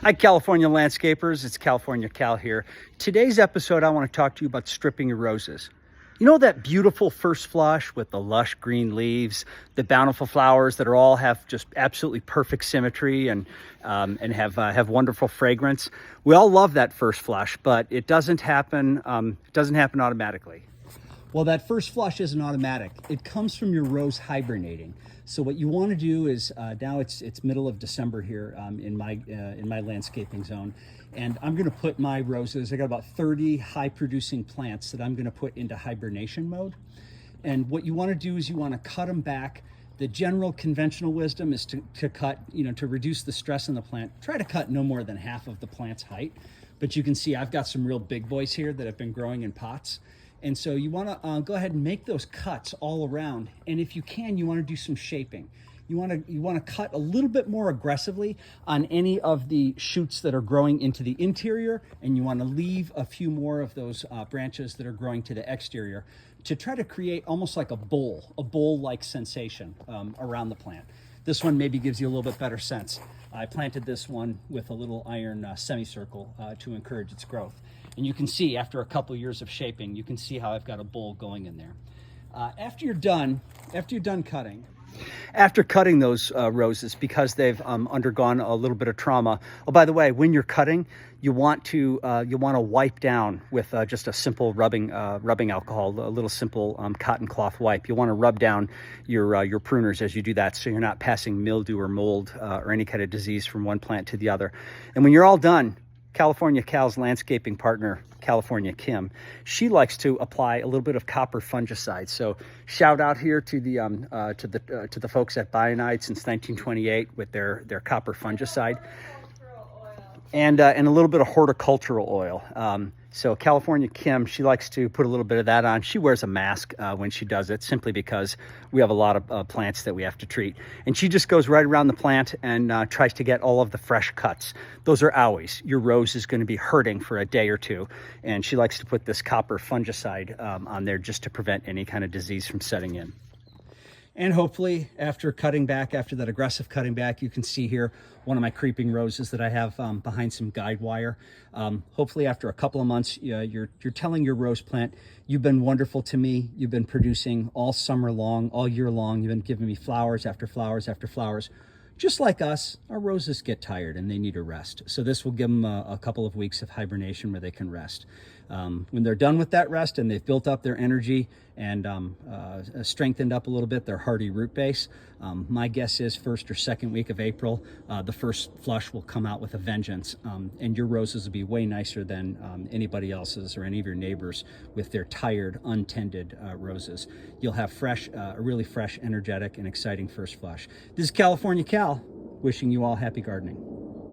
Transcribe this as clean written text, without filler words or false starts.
Hi, California landscapers. It's California Cal here. Today's episode, I want to talk to you about stripping your roses. You know that beautiful first flush with the lush green leaves, the bountiful flowers that are all have just absolutely perfect symmetry and have wonderful fragrance. We all love that first flush, but it doesn't happen. Doesn't happen automatically. Well, that first flush isn't automatic. It comes from your rose hibernating. So what you want to do is now it's middle of December here in my landscaping zone, and I'm going to put my roses. I got about 30 high producing plants that I'm going to put into hibernation mode. And what you want to do is you want to cut them back. The general conventional wisdom is to cut, to reduce the stress on the plant. Try to cut no more than half of the plant's height. But you can see I've got some real big boys here that have been growing in pots. And so you want to go ahead and make those cuts all around. And if you can, you want to do some shaping. You want to cut a little bit more aggressively on any of the shoots that are growing into the interior, and you want to leave a few more of those branches that are growing to the exterior to try to create almost like a bowl-like sensation around the plant. This one maybe gives you a little bit better sense. I planted this one with a little iron semicircle to encourage its growth. And you can see after a couple years of shaping, you can see how I've got a bowl going in there. After you're done cutting, after cutting those roses, because they've undergone a little bit of trauma. Oh, by the way, when you're cutting, you want to wipe down with just a simple rubbing alcohol, a little simple cotton cloth wipe. You want to rub down your pruners as you do that, so you're not passing mildew or mold or any kind of disease from one plant to the other. And when you're all done, California Cal's landscaping partner, California Kim, she likes to apply a little bit of copper fungicide. So shout out here to the folks at Bionide since 1928 with their copper fungicide, and a little bit of horticultural oil. So California Kim, she likes to put a little bit of that on. She wears a mask when she does it, simply because we have a lot of plants that we have to treat. And she just goes right around the plant and tries to get all of the fresh cuts. Those are owies. Your rose is going to be hurting for a day or two. And she likes to put this copper fungicide on there just to prevent any kind of disease from setting in. And hopefully after that aggressive cutting back, you can see here one of my creeping roses that I have behind some guide wire. Hopefully after a couple of months, you're telling your rose plant, you've been wonderful to me. You've been producing all summer long, all year long. You've been giving me flowers after flowers after flowers. Just like us, our roses get tired and they need a rest. So this will give them a couple of weeks of hibernation where they can rest. When they're done with that rest and they've built up their energy and strengthened up a little bit their hardy root base, my guess is first or second week of April, the first flush will come out with a vengeance, and your roses will be way nicer than anybody else's or any of your neighbors with their tired, untended roses. You'll have a really fresh, energetic, and exciting first flush. This is California Cal, wishing you all happy gardening.